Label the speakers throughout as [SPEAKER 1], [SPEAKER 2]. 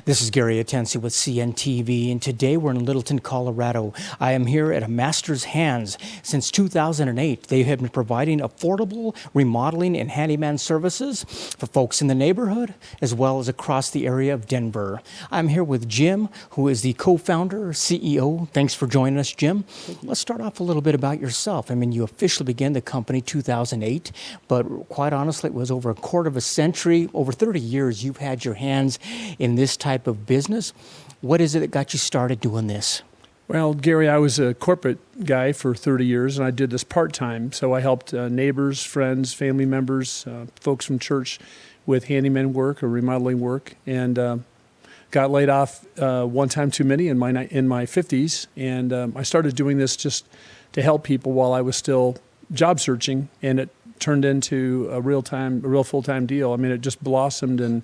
[SPEAKER 1] This is Gary Atensi with CNTV, and today we're in Littleton, Colorado. I am here at a Master's Hands. Since 2008, they have been providing affordable remodeling and handyman services for folks in the neighborhood as well as across the area of Denver. I'm here with Jim, who is the co-founder, CEO. Thanks for joining us, Jim. Let's start off a little bit about yourself. I mean, you officially began the company 2008, but quite honestly, it was over a quarter of a century, over 30 years, you've had your hands in this type of business. What is it that got you started doing this?
[SPEAKER 2] Well, Gary, I was a corporate guy for 30 years, and I did this part-time. So I helped neighbors, friends, family members, folks from church with handyman work or remodeling work, and got laid off one time too many in my 50s. And I started doing this just to help people while I was still job searching, and it turned into a real full-time deal. I mean, it just blossomed, and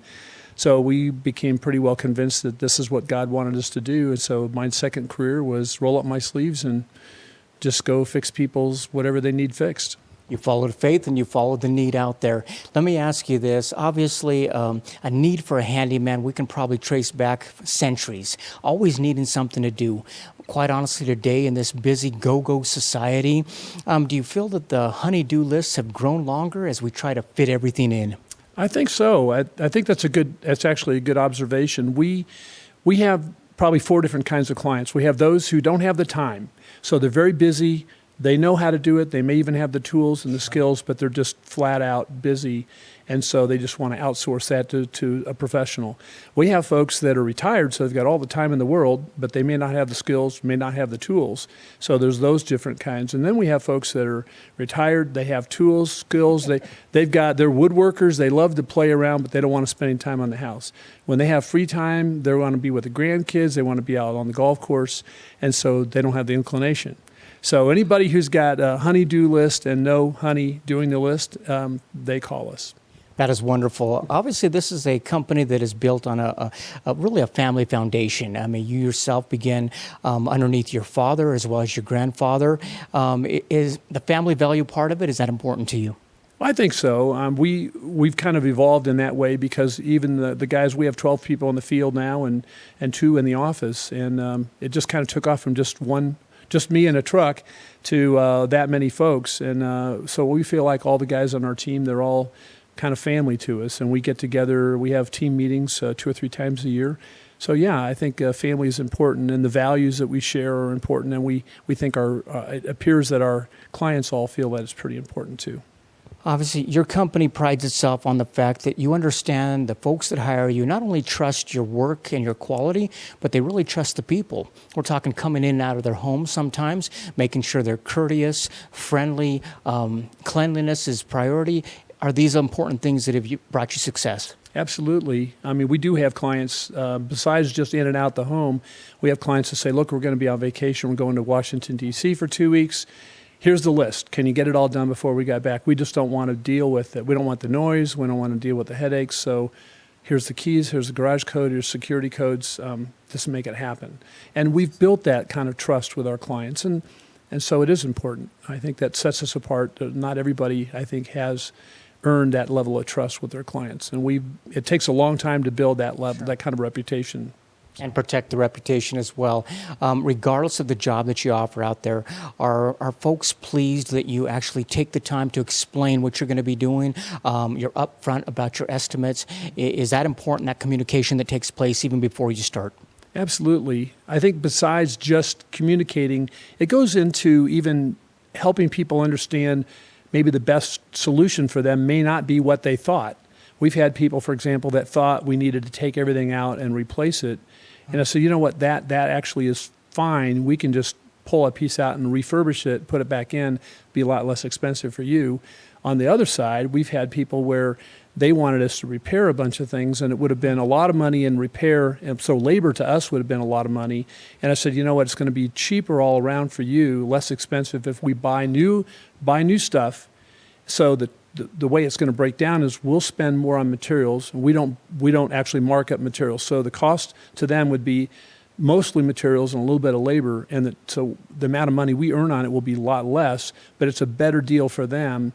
[SPEAKER 2] so we became pretty well convinced that this is what God wanted us to do. And so my second career was roll up my sleeves and just go fix people's whatever they need fixed.
[SPEAKER 1] You followed faith and you followed the need out there. Let me ask you this. Obviously, a need for a handyman, we can probably trace back centuries, always needing something to do. Quite honestly, today in this busy go-go society, do you feel that the honey-do lists have grown longer as we try to fit everything in?
[SPEAKER 2] I think so. I think that's actually a good observation. We have probably four different kinds of clients. We have those who don't have the time. So they're very busy. They know how to do it. They may even have the tools and the skills, but they're just flat out busy. And so they just want to outsource that to a professional. We have folks that are retired, so they've got all the time in the world, but they may not have the skills, may not have the tools. So there's those different kinds. And then we have folks that are retired, they have tools, skills, they're woodworkers, they love to play around, but they don't want to spend any time on the house. When they have free time, they want to be with the grandkids, they want to be out on the golf course, and so they don't have the inclination. So anybody who's got a honey-do list and no honey doing the list, they call us.
[SPEAKER 1] That is wonderful. Obviously, this is a company that is built on really a family foundation. I mean, you yourself began underneath your father as well as your grandfather. Is the family value part of it? Is that important to you?
[SPEAKER 2] I think so. We've kind of evolved in that way because even the guys, we have 12 people in the field now and 2 in the office. And it just kind of took off from just me in a truck to that many folks. And so we feel like all the guys on our team, they're all kind of family to us. And we get together, we have team meetings 2 or 3 times a year. So yeah, I think family is important, and the values that we share are important. And we think it appears that our clients all feel that it's pretty important too.
[SPEAKER 1] Obviously, your company prides itself on the fact that you understand the folks that hire you not only trust your work and your quality, but they really trust the people. We're talking coming in and out of their homes sometimes, making sure they're courteous, friendly, cleanliness is priority. Are these important things that have brought you success? Absolutely.
[SPEAKER 2] I mean, we do have clients, besides just in and out the home, we have clients that say, look, we're going to be on vacation. We're going to Washington, D.C. for 2 weeks. Here's the list. Can you get it all done before we got back? We just don't want to deal with it. We don't want the noise. We don't want to deal with the headaches. So here's the keys. Here's the garage code. Here's security codes. Just make it happen. And we've built that kind of trust with our clients. And so it is important. I think that sets us apart. Not everybody, I think, has earned that level of trust with their clients. And it takes a long time to build that level, that kind of reputation.
[SPEAKER 1] And protect the reputation as well. Regardless of the job that you offer out there, are folks pleased that you actually take the time to explain what you're going to be doing? You're upfront about your estimates. Is that important, that communication that takes place even before you start?
[SPEAKER 2] Absolutely. I think besides just communicating, it goes into even helping people understand maybe the best solution for them may not be what they thought. We've had people, for example, that thought we needed to take everything out and replace it. And I said, you know what, that actually is fine. We can just pull a piece out and refurbish it, put it back in, be a lot less expensive for you. On the other side, we've had people where they wanted us to repair a bunch of things, and it would have been a lot of money in repair, and so labor to us would have been a lot of money. And I said, you know what, it's going to be cheaper all around for you, less expensive if we buy new stuff. So the way it's going to break down is we'll spend more on materials. We don't actually mark up materials, so the cost to them would be mostly materials and a little bit of labor, and so the amount of money we earn on it will be a lot less, but it's a better deal for them.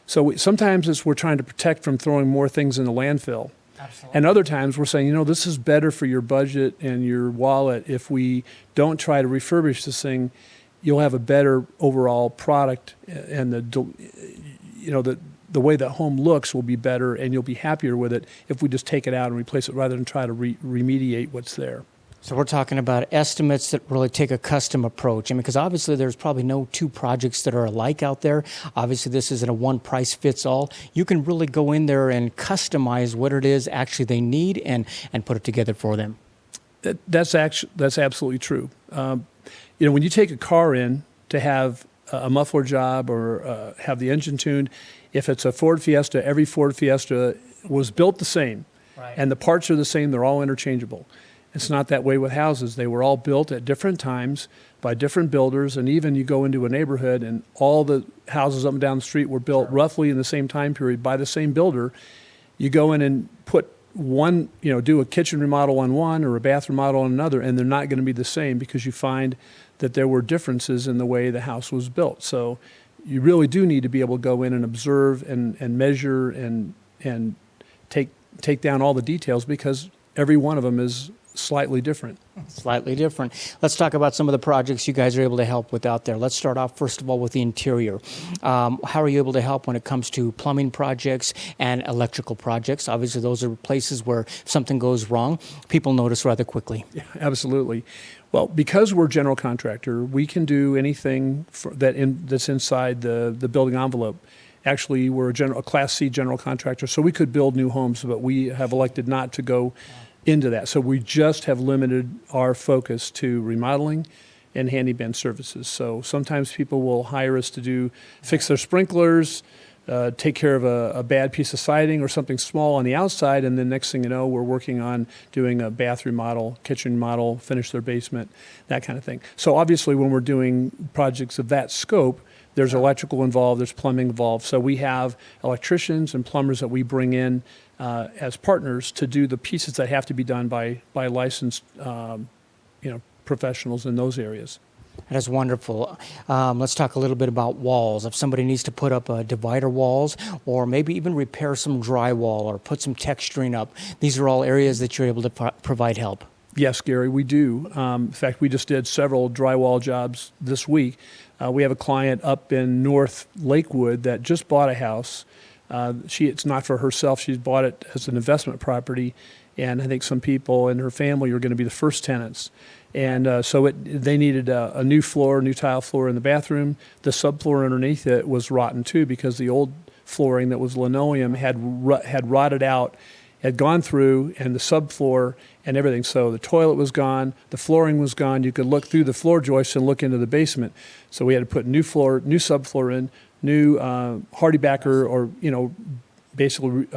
[SPEAKER 2] So sometimes we're trying to protect from throwing more things in the landfill.
[SPEAKER 1] Absolutely.
[SPEAKER 2] And other times we're saying, this is better for your budget and your wallet. If we don't try to refurbish this thing, you'll have a better overall product, and the way that home looks will be better, and you'll be happier with it if we just take it out and replace it rather than try to remediate what's there.
[SPEAKER 1] So we're talking about estimates that really take a custom approach. Because obviously there's probably no two projects that are alike out there. Obviously this isn't a one price fits all. You can really go in there and customize what it is actually they need and put it together for them.
[SPEAKER 2] That's absolutely true. When you take a car in to have a muffler job or have the engine tuned, if it's a Ford Fiesta, every Ford Fiesta was built the same,
[SPEAKER 1] Right.
[SPEAKER 2] and the parts are the same. They're all interchangeable. It's not that way with houses. They were all built at different times by different builders, and even you go into a neighborhood and all the houses up and down the street were built roughly in the same time period by the same builder. You go in and put one, do a kitchen remodel on one or a bathroom remodel on another, and they're not going to be the same because you find that there were differences in the way the house was built. So you really do need to be able to go in and observe and measure and take down all the details, because every one of them is slightly different.
[SPEAKER 1] Slightly different. Let's talk about some of the projects you guys are able to help with out there. Let's start off, first of all, with the interior. How are you able to help when it comes to plumbing projects and electrical projects? Obviously, those are places where if something goes wrong, people notice rather quickly.
[SPEAKER 2] Yeah, absolutely. Well, because we're a general contractor, we can do anything that's inside the building envelope. Actually, we're a Class C general contractor, so we could build new homes, but we have elected not to go into that. So we just have limited our focus to remodeling and handyman services. So sometimes people will hire us to fix their sprinklers, take care of a bad piece of siding or something small on the outside, and then next thing you know, we're working on doing a bath remodel, kitchen remodel, finish their basement, that kind of thing. So obviously when we're doing projects of that scope, there's electrical involved, there's plumbing involved. So we have electricians and plumbers that we bring in as partners to do the pieces that have to be done by licensed professionals in those areas.
[SPEAKER 1] That is wonderful. Let's talk a little bit about walls. If somebody needs to put up divider walls or maybe even repair some drywall or put some texturing up, these are all areas that you're able to provide help.
[SPEAKER 2] Yes, Gary, we do. In fact, we just did several drywall jobs this week. We have a client up in North Lakewood that just bought a house. It's not for herself. She's bought it as an investment property, and I think some people in her family are going to be the first tenants. And so they needed a new tile floor in the bathroom. The subfloor underneath it was rotten too, because the old flooring that was linoleum had rotted out, had gone through, and the subfloor and everything. So the toilet was gone, the flooring was gone. You could look through the floor joists and look into the basement. So we had to put new subfloor in, new hardy backer, or basically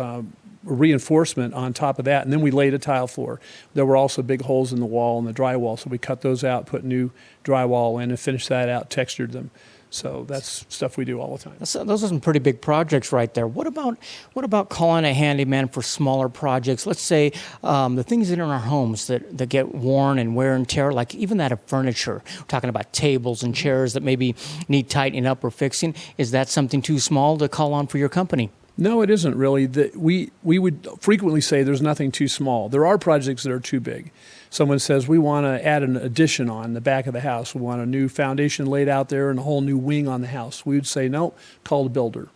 [SPEAKER 2] reinforcement on top of that, and then we laid a tile floor. There were also big holes in the wall and the drywall, so we cut those out, put new drywall in, and finished that out, textured them. So that's stuff we do all the time.
[SPEAKER 1] Those are some pretty big projects right there. What about calling a handyman for smaller projects? Let's say the things that are in our homes that get worn and wear and tear, like even that of furniture. We're talking about tables and chairs that maybe need tightening up or fixing. Is that something too small to call on for your company?
[SPEAKER 2] No, it isn't really. We would frequently say there's nothing too small. There are projects that are too big. Someone says, we want to add an addition on the back of the house. We want a new foundation laid out there and a whole new wing on the house. We would say, no, call the builder.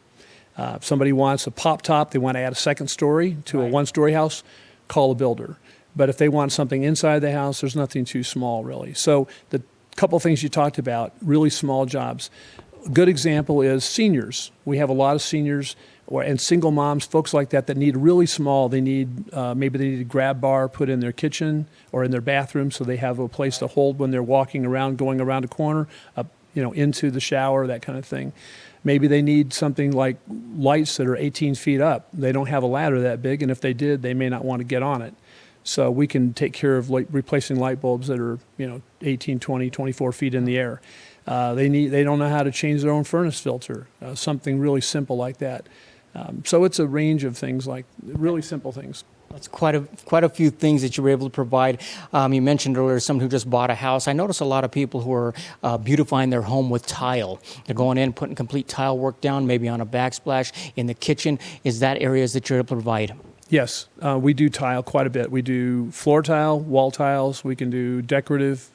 [SPEAKER 2] If somebody wants a pop top, they want to add a second story to a one-story house, call the builder. But if they want something inside the house, there's nothing too small, really. So the couple things you talked about, really small jobs. A good example is seniors. We have a lot of seniors and single moms, folks like that need really small. They need maybe they need a grab bar put in their kitchen or in their bathroom, so they have a place to hold when they're walking around, going around a corner, into the shower, that kind of thing. Maybe they need something like lights that are 18 feet up. They don't have a ladder that big, and if they did, they may not want to get on it. So we can take care of replacing light bulbs that are 18, 20, 24 feet in the air. They don't know how to change their own furnace filter, something really simple like that. So it's a range of things, like really simple things.
[SPEAKER 1] That's quite a few things that you were able to provide. You mentioned earlier someone who just bought a house. I notice a lot of people who are beautifying their home with tile. They're going in, putting complete tile work down, maybe on a backsplash in the kitchen. Is that areas that you're able to provide?
[SPEAKER 2] Yes, we do tile quite a bit. We do floor tile, wall tiles. We can do decorative,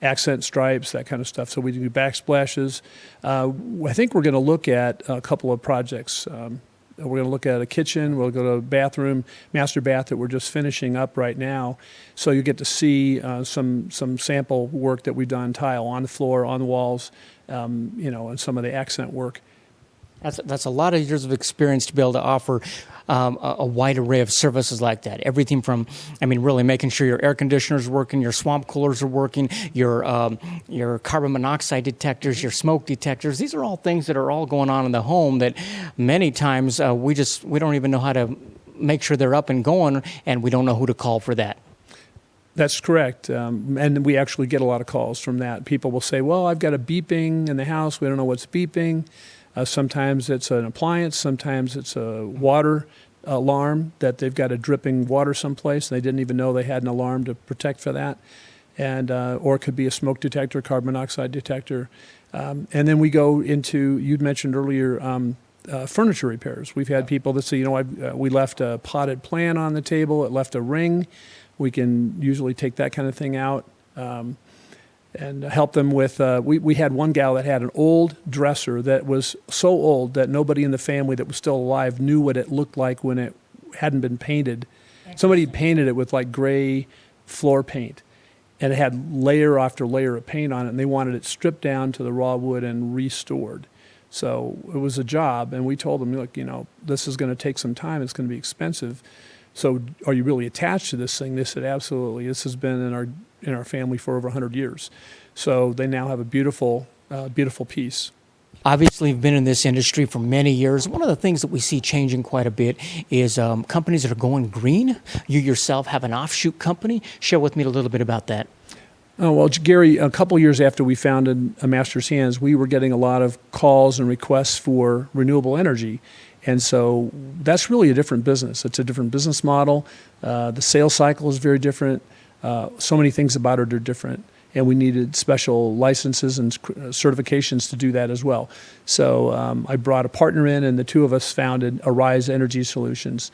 [SPEAKER 2] accent stripes, that kind of stuff. So we do backsplashes. I think we're going to look at a couple of projects. We're going to look at a kitchen. We'll go to a bathroom, master bath that we're just finishing up right now. So you get to see some sample work that we've done, tile on the floor, on the walls, and some of the accent work.
[SPEAKER 1] That's a lot of years of experience to be able to offer a wide array of services like that. Everything from, really making sure your air conditioner's working, your swamp coolers are working, your carbon monoxide detectors, your smoke detectors. These are all things that are all going on in the home that many times we don't even know how to make sure they're up and going, and we don't know who to call for that.
[SPEAKER 2] That's correct. And we actually get a lot of calls from that. People will say, well, I've got a beeping in the house. We don't know what's beeping. Sometimes it's an appliance. Sometimes it's a water alarm that they've got a dripping water someplace and they didn't even know they had an alarm to protect for that. And or it could be a smoke detector, carbon monoxide detector. And then we go into, you'd mentioned earlier, furniture repairs. We've had people that say, we left a potted plant on the table. It left a ring. We can usually take that kind of thing out. And help them with, we had one gal that had an old dresser that was so old that nobody in the family that was still alive knew what it looked like when it hadn't been painted. Somebody painted it with like gray floor paint, and it had layer after layer of paint on it, and they wanted it stripped down to the raw wood and restored. So it was a job, and we told them, look, this is going to take some time. It's going to be expensive. So are you really attached to this thing? They said, absolutely. This has been in our family for over 100 years. So they now have a beautiful, beautiful piece.
[SPEAKER 1] Obviously, you've been in this industry for many years. One of the things that we see changing quite a bit is companies that are going green. You yourself have an offshoot company. Share with me a little bit about that.
[SPEAKER 2] Oh, well, Gary, a couple years after we founded A Master's Hands, we were getting a lot of calls and requests for renewable energy. And so that's really a different business. It's a different business model. The sales cycle is very different. So many things about it are different. And we needed special licenses and certifications to do that as well. So I brought a partner in, and the two of us founded Arise Energy Solutions.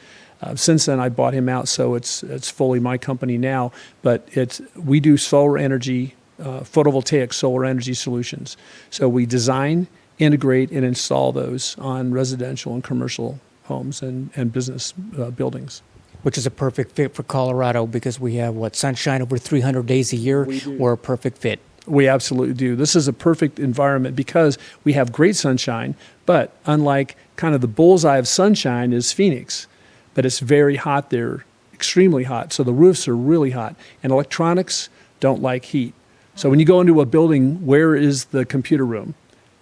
[SPEAKER 2] Since then, I bought him out, so it's fully my company now. But we do solar energy, photovoltaic solar energy solutions. So we design, integrate, and install those on residential and commercial homes and business buildings.
[SPEAKER 1] Which is a perfect fit for Colorado because we have, sunshine over 300 days a year? We're a perfect fit.
[SPEAKER 2] We absolutely do. This is a perfect environment because we have great sunshine, but unlike kind of the bullseye of sunshine is Phoenix, but it's very hot there, extremely hot. So the roofs are really hot, and electronics don't like heat. So when you go into a building, where is the computer room?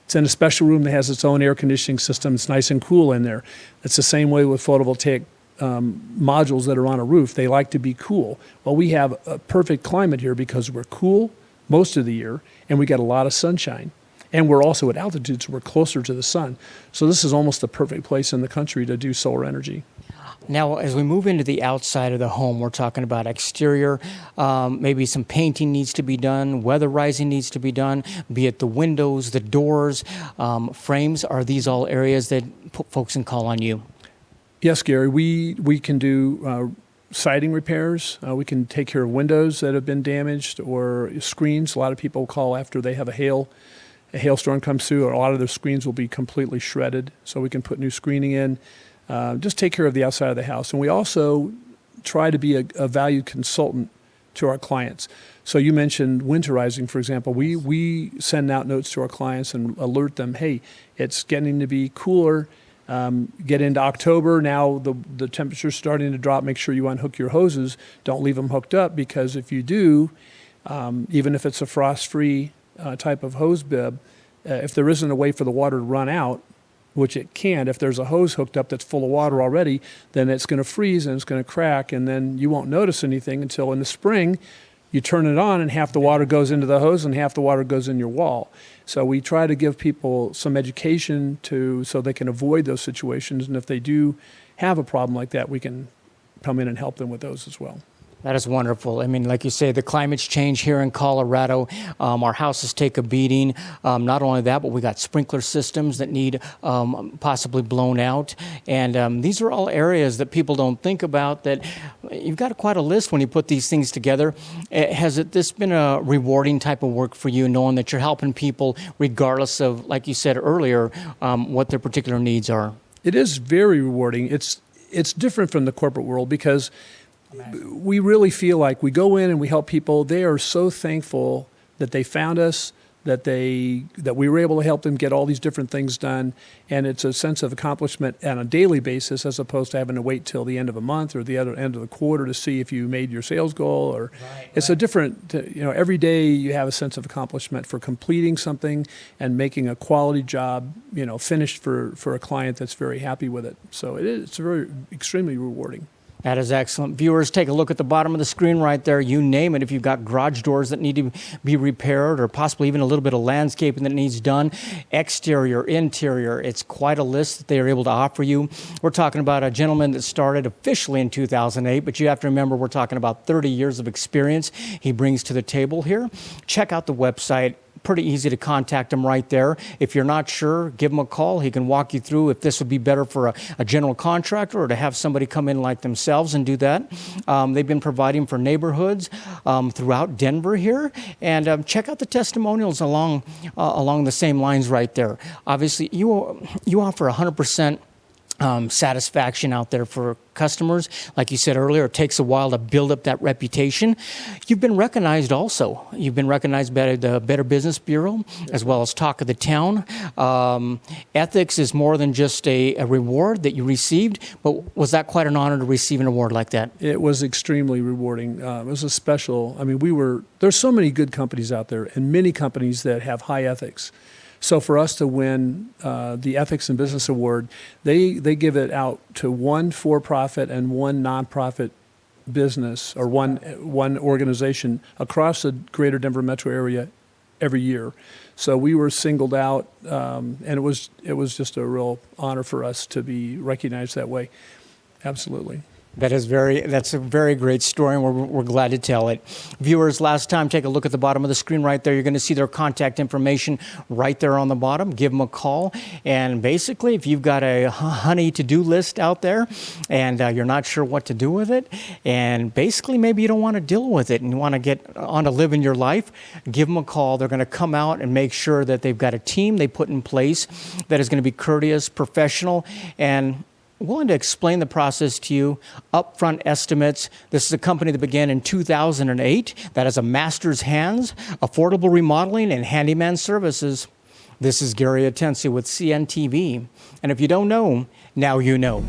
[SPEAKER 2] It's in a special room that has its own air conditioning system. It's nice and cool in there. It's the same way with photovoltaic modules that are on a roof. They like to be cool. Well, we have a perfect climate here because we're cool most of the year, and we get a lot of sunshine. And we're also at altitude, so we're closer to the sun. So this is almost the perfect place in the country to do solar energy.
[SPEAKER 1] Now, as we move into the outside of the home, we're talking about exterior. Maybe some painting needs to be done. Weatherizing needs to be done, be it the windows, the doors, frames. Are these all areas that folks can call on you?
[SPEAKER 2] Yes, Gary. We can do siding repairs. We can take care of windows that have been damaged or screens. A lot of people call after they have a hailstorm comes through. A lot of their screens will be completely shredded, so we can put new screening in. Just take care of the outside of the house. And we also try to be a valued consultant to our clients. So you mentioned winterizing, for example. We send out notes to our clients and alert them, hey, it's getting to be cooler. Get into October, now the temperature's starting to drop. Make sure you unhook your hoses. Don't leave them hooked up, because if you do, even if it's a frost-free type of hose bib, if there isn't a way for the water to run out, which it can't, if there's a hose hooked up that's full of water already, then it's going to freeze and it's going to crack, and then you won't notice anything until in the spring you turn it on and half the water goes into the hose and half the water goes in your wall. So we try to give people some education so they can avoid those situations, and if they do have a problem like that, we can come in and help them with those as well.
[SPEAKER 1] That is wonderful. I mean, like you say, the climate's change here in Colorado. Our houses take a beating. Not only that, but we got sprinkler systems that need possibly blown out. And these are all areas that people don't think about, that you've got quite a list when you put these things together. This been a rewarding type of work for you, knowing that you're helping people regardless of, like you said earlier, what their particular needs are?
[SPEAKER 2] It is very rewarding. It's different from the corporate world because we really feel like we go in and we help people. They are so thankful that they found us, that we were able to help them get all these different things done. And it's a sense of accomplishment on a daily basis, as opposed to having to wait till the end of a month or the other end of the quarter to see if you made your sales goal. Or it's a different, every day you have a sense of accomplishment for completing something and making a quality job, finished for a client that's very happy with it. So it's very extremely rewarding.
[SPEAKER 1] That is excellent. Viewers, take a look at the bottom of the screen right there. You name it. If you've got garage doors that need to be repaired, or possibly even a little bit of landscaping that needs done, exterior, interior, it's quite a list that they are able to offer you. We're talking about a gentleman that started officially in 2008, but you have to remember we're talking about 30 years of experience he brings to the table here. Check out the website. Pretty easy to contact him right there. If you're not sure, give him a call. He can walk you through if this would be better for a general contractor or to have somebody come in like themselves and do that. They've been providing for neighborhoods throughout Denver here. And check out the testimonials along the same lines right there. Obviously, you offer 100% satisfaction out there for customers. Like you said earlier, it takes a while to build up that reputation. You've been recognized also. You've been recognized by the Better Business Bureau, as well as Talk of the Town. Ethics is more than just a reward that you received, but was that quite an honor to receive an award like that?
[SPEAKER 2] It was extremely rewarding. It was a special, there's so many good companies out there and many companies that have high ethics. So for us to win the Ethics in Business Award, they give it out to one for-profit and one nonprofit business, or one organization across the greater Denver metro area every year. So we were singled out, and it was just a real honor for us to be recognized that way. Absolutely.
[SPEAKER 1] That's a very great story, and we're glad to tell it. Viewers, last time, take a look at the bottom of the screen right there. You're going to see their contact information right there on the bottom. Give them a call. And basically, if you've got a honey to-do list out there and you're not sure what to do with it, and basically maybe you don't want to deal with it and you want to get on to living your life, give them a call. They're going to come out and make sure that they've got a team they put in place that is going to be courteous, professional, and willing to explain the process to you, upfront estimates. This is a company that began in 2008 that has a master's hands, affordable remodeling, and handyman services. This is Gary Atensi with CNTV. And if you don't know, now you know.